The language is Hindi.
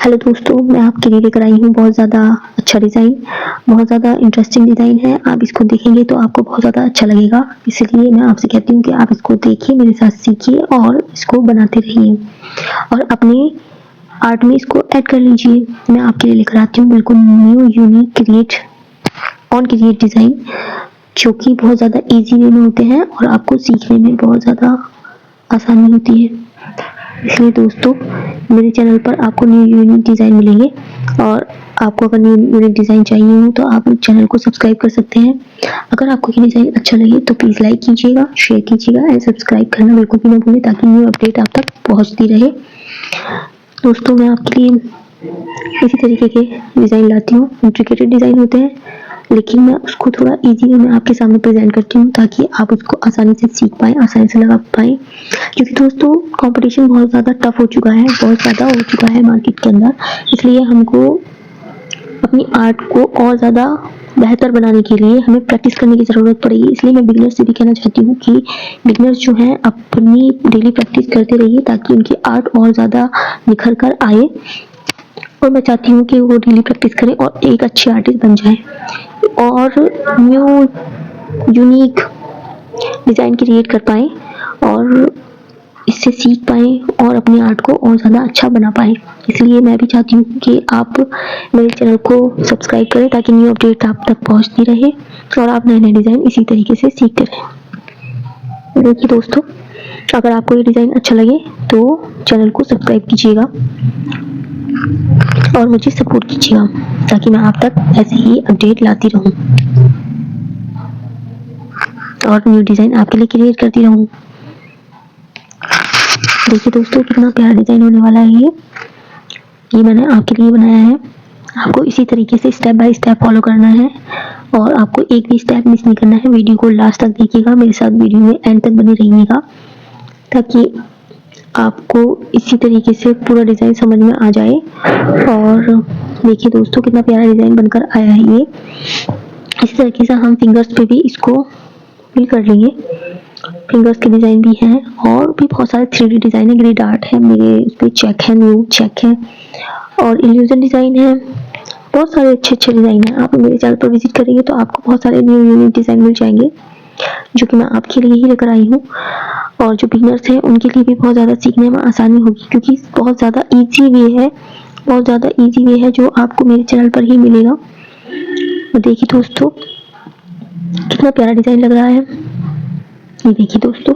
हेलो दोस्तों, मैं आपके लिए लेकर आई हूँ बहुत ज़्यादा अच्छा डिज़ाइन। बहुत ज़्यादा इंटरेस्टिंग डिज़ाइन है। आप इसको देखेंगे तो आपको बहुत ज़्यादा अच्छा लगेगा, इसलिए मैं आपसे कहती हूँ कि आप इसको देखिए, मेरे साथ सीखिए और इसको बनाते रहिए और अपने आर्ट में इसको ऐड कर लीजिए। मैं आपके लिए लेकर आती हूँ बिल्कुल न्यू यूनिक क्रिएट डिज़ाइन, जो कि बहुत ज़्यादा ईजी वे में होते हैं और आपको सीखने में बहुत ज़्यादा आसानी होती है। इसलिए दोस्तों, मेरे चैनल पर आपको न्यू यूनिक डिज़ाइन मिलेंगे और आपको अगर न्यू यूनिक डिज़ाइन चाहिए हो तो आप चैनल को सब्सक्राइब कर सकते हैं। अगर आपको ये डिज़ाइन अच्छा लगे तो प्लीज़ लाइक कीजिएगा, शेयर कीजिएगा एंड सब्सक्राइब करना बिल्कुल भी ना भूलें, ताकि न्यू अपडेट आप तक पहुंचती रहे। दोस्तों, मैं आपके लिए इसी तरीके के डिज़ाइन लाती हूँ। इंट्रिकेटेड डिज़ाइन होते हैं, लेकिन मैं उसको थोड़ा ईजी वे में आपके सामने प्रेजेंट करती हूँ, ताकि आप उसको आसानी से सीख पाएँ, आसानी से लगा पाएँ। क्योंकि दोस्तों, कंपटीशन बहुत ज़्यादा टफ हो चुका है, बहुत ज़्यादा हो चुका है मार्केट के अंदर। इसलिए हमको अपनी आर्ट को और ज़्यादा बेहतर बनाने के लिए हमें प्रैक्टिस करने की ज़रूरत पड़ेगी। इसलिए मैं बिगिनर्स से भी कहना चाहती हूँ कि बिगिनर्स जो हैं अपनी डेली प्रैक्टिस करते रहिए, ताकि उनकी आर्ट और ज़्यादा निखर कर आए। और मैं चाहती हूँ कि वो डेली प्रैक्टिस करें और एक अच्छे आर्टिस्ट बन जाएं और न्यू यूनिक डिज़ाइन क्रिएट कर पाएँ और इससे सीख पाएँ और अपनी आर्ट को और ज़्यादा अच्छा बना पाएँ। इसलिए मैं भी चाहती हूँ कि आप मेरे चैनल को सब्सक्राइब करें, ताकि न्यू अपडेट आप तक पहुँचती रहे और आप नए-नए डिज़ाइन इसी तरीके से सीखते रहें। देखिए दोस्तों, अगर आपको ये डिज़ाइन अच्छा लगे तो चैनल को सब्सक्राइब कीजिएगा और मुझे सपोर्ट कीजिएगा, ताकि मैं आप तक ऐसे ही अपडेट लाती रहूँ और न्यू डिज़ाइन आपके लिए क्रिएट करती रहूँ। देखिए दोस्तों, कितना प्यारा डिज़ाइन होने वाला है ये मैंने आपके लिए बनाया है। आपको इसी तरीके से स्टेप बाय स्टेप फॉलो करना है और आपको एक भी स्टेप मिस नहीं करना है। वीडियो को लास्ट तक देखिएगा, मेरे साथ वीडियो में एंड तक बने रहिएगा, ताकि आपको इसी तरीके से पूरा डिज़ाइन समझ में आ जाए। और देखिए दोस्तों, कितना प्यारा डिज़ाइन बनकर आया है ये। इसी तरीके से हम फिंगर्स पे भी इसको फिल कर लेंगे। फिंगर्स के डिज़ाइन भी हैं और भी बहुत सारे 3D डिज़ाइन है, ग्रिड आर्ट है, मेरे उस पर चेक है, न्यू चेक है और इल्यूजन डिज़ाइन है। बहुत सारे अच्छे डिज़ाइन हैं। आप मेरे चैनल पर विजिट करेंगे तो आपको बहुत सारे न्यू यूनिक डिज़ाइन मिल जाएंगे, जो कि मैं आपके लिए ही लेकर आई हूँ। और जो बिगिनर्स हैं उनके लिए भी बहुत ज़्यादा सीखने में आसानी होगी, क्योंकि बहुत ज़्यादा ईजी वे है, बहुत ज़्यादा ईजी वे है जो आपको मेरे चैनल पर ही मिलेगा। तो देखिए दोस्तों, कितना प्यारा डिज़ाइन लग रहा है। ये देखिए दोस्तों।